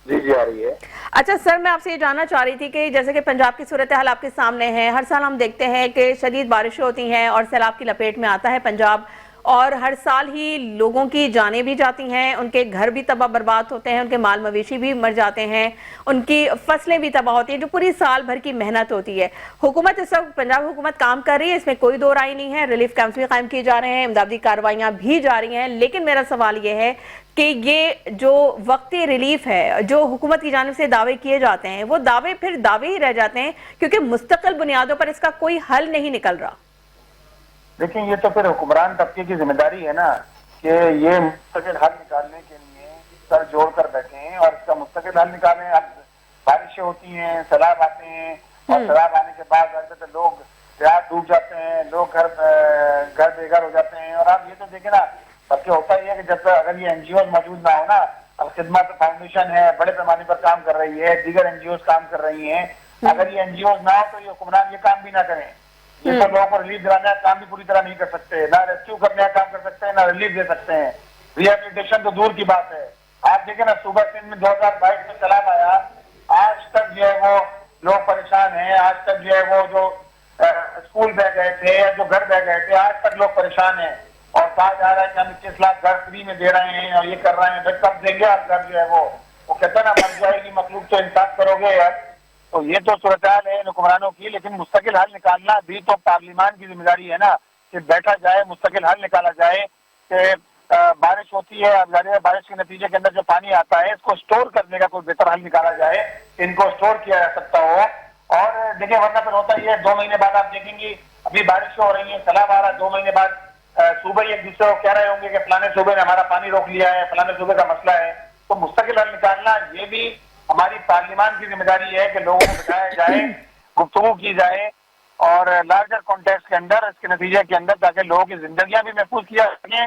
जी जी, आ रही है। अच्छा सर, मैं आपसे ये जानना चाह रही थी कि जैसे कि पंजाब की सूरत हाल आपके सामने है, हर साल हम देखते हैं कि शदीद बारिशें होती हैं और सैलाब की लपेट में आता है पंजाब, और हर साल ही लोगों की जानें भी जाती हैं, उनके घर भी तबाह बर्बाद होते हैं, उनके माल मवेशी भी मर जाते हैं, उनकी फसलें भी तबाह होती हैं, जो पूरी साल भर की मेहनत होती है। हुकूमत इस वक्त, पंजाब हुकूमत काम कर रही है, इसमें कोई दो राय नहीं है, रिलीफ कैंप्स भी कायम किए जा रहे हैं, इमदादी कार्रवाइयाँ भी जारी हैं, लेकिन मेरा सवाल ये है कि ये जो वक्ती रिलीफ है, जो हुकूमत की जानिब से दावे किए जाते हैं, वो दावे फिर दावे ही रह जाते हैं, क्योंकि मुस्तकिल बुनियादों पर इसका कोई हल नहीं निकल रहा। लेकिन ये तो फिर हुक्मरान तबके की जिम्मेदारी है ना कि ये मुस्तकिल हल निकालने के लिए सर जोड़ कर बैठे हैं और इसका मुस्तकिल हल निकालें। अब बारिशें होती हैं, सैलाब आते हैं और सैलाब आने के बाद तो लोग प्याज डूब जाते हैं, लोग घर बेघर हो जाते हैं। और आप ये तो देखें ना, बल्कि होता ही है कि जब तक अगर ये एनजीओ मौजूद ना हो ना, अब खिदमत फाउंडेशन है, बड़े पैमाने पर काम कर रही है, दीगर एनजीओ काम कर रही है, अगर ये एनजीओ ना हो तो ये हुक्मरान ये काम भी ना करें, ये सब लोगों को रिलीफ दिलाने का काम भी पूरी तरह नहीं कर सकते, ना रेस्क्यू करने का काम कर सकते हैं, ना रिलीफ दे सकते हैं। रिहेबिलिटेशन तो दूर की बात है। आप देखें ना, सुबह 3 में 2022 में सैलाब आया, आज तक जो है वो लोग परेशान हैं, आज तक जो है वो जो स्कूल बह गए थे या जो घर बह गए थे, आज तक लोग परेशान हैं। और कहा जा रहा है कि हम 21 लाख घर फ्री में दे रहे हैं और ये कर रहे हैं, कब देंगे आप घर जो है वो कहते हैं ना, मर जाएगी मखलूक तो इंसाफ करोगे यार। तो ये तो सूरत हाल है हुक्मरानों की, लेकिन मुस्तकिल हल निकालना भी तो पार्लियामान की जिम्मेदारी है ना, कि बैठा जाए, मुस्तकिल हल निकाला जाए कि बारिश होती है, अब जाहिर है बारिश के नतीजे के अंदर जो पानी आता है इसको स्टोर करने का कोई बेहतर हल निकाला जाए, इनको स्टोर किया जा सकता हो। और देखिए वरना फिर होता ही है, 2 महीने बाद आप देखेंगे अभी बारिश हो रही है, सैलाब आ रहा है, 2 महीने बाद सूबे एक दूसरे को कह रहे होंगे कि फलाने सूबे ने हमारा पानी रोक लिया है, फलाने सूबे का मसला है। तो मुस्तकिल हल निकालना ये भी हमारी पार्लियामान की जिम्मेदारी है कि लोगों को बिठाया जाए, गुफ्तगू की जाए और लार्जर कॉन्टेक्स्ट के अंदर, इसके नतीजे के अंदर, ताकि लोगों की जिंदगियां भी महफूज किया जा सकें,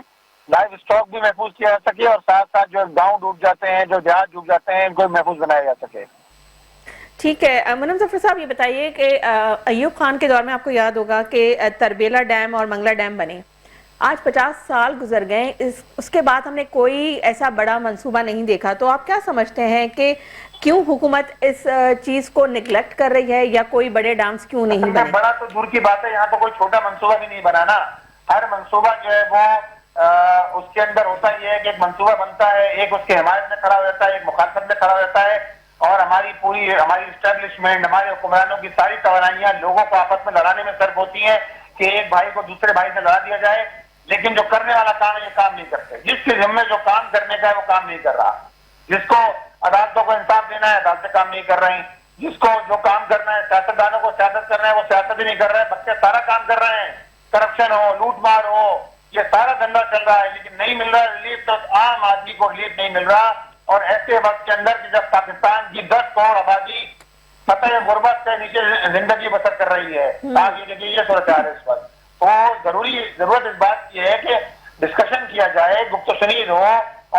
लाइव स्टॉक भी महफूज किया जा सके और साथ साथ जो गांव डूब जाते हैं, जो देहात डूब जाते हैं, इनको भी महफूज बनाया जा सके। ठीक है मुनव्वर जफर साहब, ये बताइए कि अय्यूब खान के दौर में आपको याद होगा कि तरबेला डैम और मंगला डैम बने, आज 50 साल गुजर गए, उसके बाद हमने कोई ऐसा बड़ा मंसूबा नहीं देखा। तो आप क्या समझते हैं कि क्यों हुकूमत इस चीज को निगलेक्ट कर रही है, या कोई बड़े डैम्स क्यों नहीं बने? बड़ा तो दूर की बात है, यहाँ तो कोई छोटा मंसूबा भी नहीं बनाना। हर मंसूबा जो है वो उसके अंदर होता ही है कि एक मंसूबा बनता है, एक उसके हिमायत में खड़ा हो जाता है, एक मुखालफत में खड़ा हो जाता है, और हमारी इस्टेब्लिशमेंट, हमारे हुक्मरानों की सारी तवानाइयां लोगों को आपस में लड़ाने में सर्फ होती है कि एक भाई को दूसरे भाई से लड़ा दिया जाए, लेकिन जो करने वाला काम है ये काम नहीं करते। जिसके जिम्मे जो काम करने का है वो काम नहीं कर रहा, जिसको अदालतों को इंसाफ देना है अदालतें काम नहीं कर रही, जिसको जो काम करना है सियासतदानों को सियासत करना है वो सियासत ही नहीं कर रहे हैं, बच्चे सारा काम कर रहे हैं, करप्शन हो, लूटमार हो, ये सारा धंधा चल रहा है, लेकिन नहीं मिल रहा रिलीफ, तो आम आदमी को रिलीफ नहीं मिल रहा। और ऐसे वक्त के अंदर कि जब पाकिस्तान की 10 करोड़ आबादी सतह गुर्बत से नीचे जिंदगी बसर कर रही है, ये सूरत हाल है इस वक्त। तो जरूरत इस बात की है कि डिस्कशन किया जाए, गुफ्तगू हो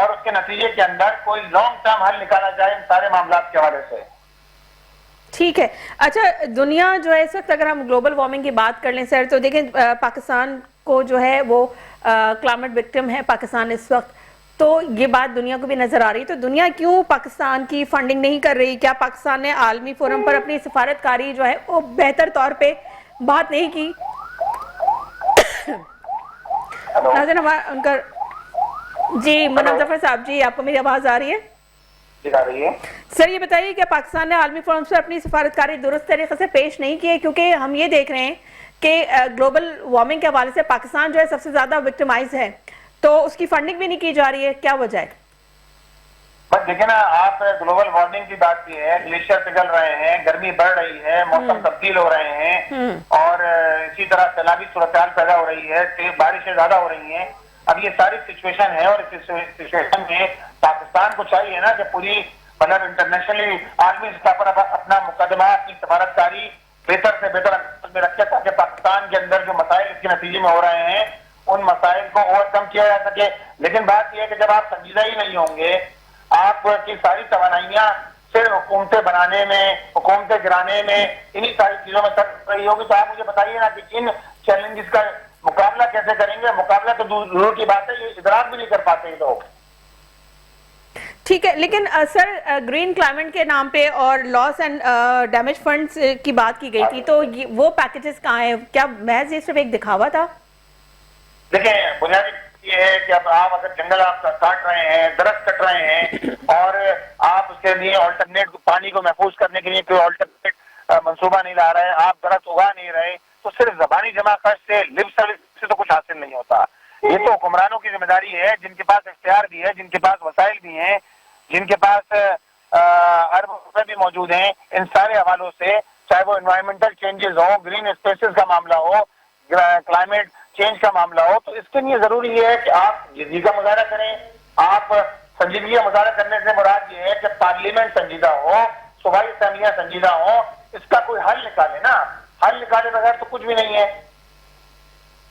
और उसके नतीजे के अंदर कोई लॉन्ग टर्म हल निकाला जाए इन सारे मामलों के हवाले से। ठीक है, अच्छा दुनिया जो है इस वक्त, अगर हम ग्लोबल वार्मिंग की बात कर लें सर, तो देखें पाकिस्तान को जो है वो क्लाइमेट विक्टिम है पाकिस्तान इस वक्त, तो ये बात दुनिया को भी नजर आ रही है। तो दुनिया क्यों पाकिस्तान की फंडिंग नहीं कर रही? क्या पाकिस्तान ने आलमी फोरम पर अपनी सिफारतकारी जो है वो बेहतर तौर पे बात नहीं की? उनका जी मुनव्वर जफर साहब जी, आपको मेरी आवाज आ रही है? आ रही है सर, ये बताइए कि पाकिस्तान ने आलमी फोरम पर अपनी सिफारतकारी दुरुस्त तरीके से पेश नहीं की है, क्योंकि हम ये देख रहे हैं कि ग्लोबल वार्मिंग के हवाले से पाकिस्तान जो है सबसे ज्यादा विक्टिमाइज है, तो उसकी फंडिंग भी नहीं की जा रही है, क्या वजह है? बस देखिए ना, आप ग्लोबल वार्मिंग की बात की है, ग्लेशियर पिघल रहे हैं, गर्मी बढ़ रही है, मौसम तब्दील हो रहे हैं और इसी तरह सैलाबी सूरत हाल पैदा हो रही है, तेज बारिशें ज्यादा हो रही हैं। अब ये सारी सिचुएशन है और इस सिचुएशन में पाकिस्तान को चाहिए ना कि पूरी मतलब इंटरनेशनली आलमी सतह पर अपना मुकदमा, अपनी सफारतकारी बेहतर से बेहतर अंदाज में रखे, ताकि पाकिस्तान के अंदर जो मसाइल इसके नतीजे में हो रहे हैं उन मसाइल को ओवरकम किया जा सके। लेकिन बात यह है कि जब आप संजीदा ही नहीं होंगे, आपकी सारी तवानाइयां सिर्फ हुकूमतें बनाने में, हुकूमतें गिराने में, इन्हीं सारी चीजों में चल रही होगी, तो आप मुझे बताइए ना कि इन चैलेंजेस का मुकाबला कैसे करेंगे? मुकाबला तो दूर की बात है, ये इदराक भी नहीं कर पाते लोग। ठीक है, लेकिन सर ग्रीन क्लाइमेट के नाम पे और लॉस एंड डैमेज फंड्स की बात की गई थी, तो वो पैकेजेस कहाँ हैं? क्या महज ये सिर्फ एक दिखावा था? देखिए बुनियादी ये है कि अब आप अगर जंगल आप काट रहे हैं, दरख्त कट रहे हैं और आप उसके लिए ऑल्टरनेट पानी को महफूज करने के लिए कोई ऑल्टरनेट मंसूबा नहीं ला रहे, आप दरख्त उगा नहीं रहे, तो सिर्फ जबानी जमा खर्च से, लिप सर्विस से तो कुछ हासिल नहीं होता। ये तो हुक्मरानों की जिम्मेदारी है, जिनके पास इख्तियार भी है, जिनके पास वसाइल भी हैं, जिनके पास अरब रुपए भी मौजूद हैं, इन सारे हवालों से, चाहे वो एनवायरमेंटल चेंजेस हो, ग्रीन स्पेसेस का मामला हो, क्लाइमेट चेंज का मामला हो, तो इसके लिए जरूरी है कि आप जिद्दी का मुजाहरा करें। आप संजीदगी का मुजाहरा करने से मुराद ये है कि पार्लियामेंट संजीदा हो, सूबाई असम्बलियां संजीदा हो, इसका कोई हल निकाले ना, हल निकाले बगैर तो कुछ भी नहीं है।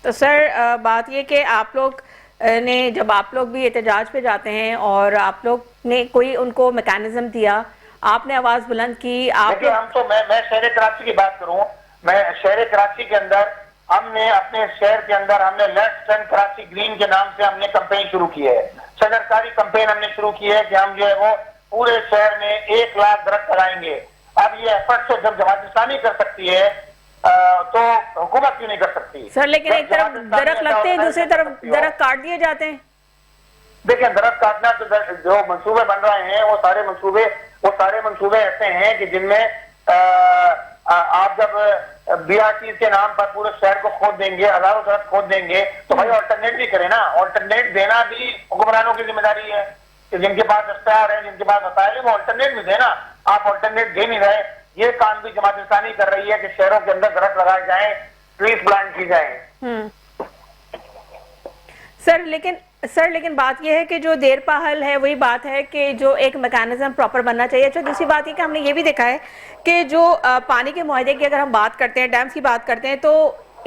तो सर बात ये कि आप लोग ने, जब आप लोग भी एहतजाज पे जाते हैं और आप लोग ने कोई उनको मैकेनिज्म दिया, आपने आवाज बुलंद की, आप हम तो मैं शहर कराची की बात करूं, मैं शहर कराची के अंदर हमने अपने शहर के अंदर हमने लेट्स टर्न कराची ग्रीन के नाम से हमने कैंपेन शुरू की है, सदरकारी कैंपेन हमने शुरू की है कि हम जो है वो पूरे शहर में 1 लाख दरख्त लगाएंगे। अब ये एफर्ट तो जब जमात इस्लामी कर सकती है तो हुकूमत क्यों नहीं कर सकती? सर लेकिन एक तरफ दरख्त लगते हैं, दूसरी तरफ दरख्त काट दिए जाते हैं। देखिए, दरख्त काटना तो जो मंसूबे बन रहे हैं वो सारे मंसूबे ऐसे हैं कि जिनमें आप जब BRT के नाम पर पूरे शहर को खोद देंगे, हजारों दरख्त खोद देंगे, तो भाई ऑल्टरनेट भी करें ना। ऑल्टरनेट देना भी हुक्मरानों की जिम्मेदारी है कि जिनके पास इख्तियार है, जिनके पास वसाइल है, वो ऑल्टरनेट भी देना। आप ऑल्टरनेट दे नहीं रहे। ये काम भी जमात इस्लामी कर रही है कि शहरों के अंदर दरख्त लगाए जाए, ट्रीज प्लांट की जाए। सर लेकिन बात यह है कि जो देर पा हल है वही बात है कि जो एक मैकेनिज्म प्रॉपर बनना चाहिए। अच्छा, दूसरी बात ये कि हमने ये भी देखा है कि जो पानी के मुआहदे की अगर हम बात करते हैं, डैम्स की बात करते हैं, तो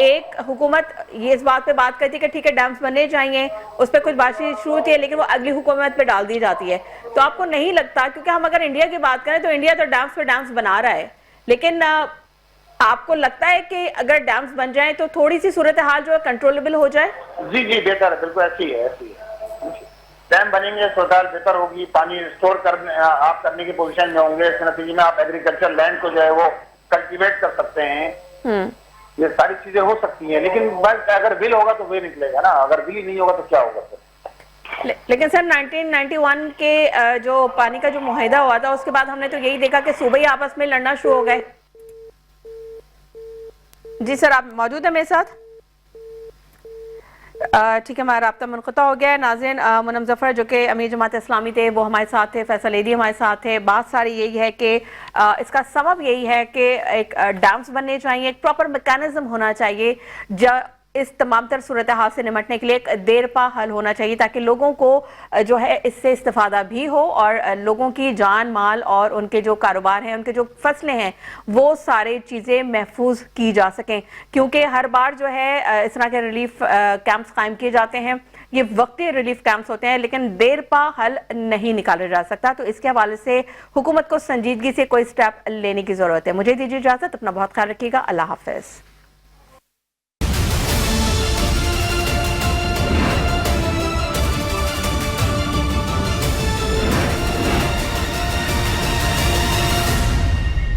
एक हुकूमत ये इस बात पे बात करती है कि ठीक है डैम्स बनने चाहिए, उस पर कुछ बातचीत शुरू होती है, लेकिन वो अगली हुकूमत पे डाल दी जाती है। तो आपको नहीं लगता, क्योंकि हम अगर इंडिया की बात करें तो इंडिया तो डैम्स पे डैम्स बना रहा है, लेकिन आपको लगता है कि अगर डैम्स बन जाएं तो थोड़ी सी सूरत हाल जो है कंट्रोलेबल हो जाए? जी जी, बेहतर है, बिल्कुल ऐसी है। डैम बनेंगे, सूरत हाल बेहतर होगी, पानी स्टोर करने की पोजीशन में होंगे। इस नतीजे में आप एग्रीकल्चर लैंड को जो है वो कल्टीवेट कर सकते हैं। ये सारी चीजें हो सकती हैं, लेकिन बस अगर बिल होगा तो वे निकलेगा ना, अगर बिल ही नहीं होगा तो क्या होगा फिर। लेकिन सर 1991 के जो पानी का जो मुआहदा हुआ था उसके बाद हमने तो यही देखा कि सूबे आपस में लड़ना शुरू हो गए। जी सर, आप मौजूद हैं मेरे साथ? ठीक है, हमारा राब्ता मुनक़ता हो गया है। नाज़रीन, मुनम ज़फ़र जो कि अमीर जमात इस्लामी थे वो हमारे साथ थे, फैसल एदी हमारे साथ थे। बात सारी यही है कि इसका सबब यही है कि एक डैम्स बनने चाहिए, एक प्रॉपर मैकेनिज्म होना चाहिए, इस तमाम तर सूरत हाल से निमटने के लिए एक देर पा हल होना चाहिए, ताकि लोगों को जो है इससे इस्तिफादा भी हो और लोगों की जान माल और उनके जो कारोबार हैं, उनके जो फसलें हैं, वो सारी चीज़ें महफूज की जा सकें। क्योंकि हर बार जो है इस तरह के रिलीफ कैंप्स कायम किए जाते हैं, ये वक्ती रिलीफ कैंप्स होते हैं, लेकिन देर पा हल नहीं निकाला जा सकता। तो इसके हवाले से हुकूमत को संजीदगी से कोई स्टेप लेने की ज़रूरत है। मुझे दीजिए इजाज़त, अपना बहुत ख्याल रखिएगा। अल्लाह हाफ़िज़।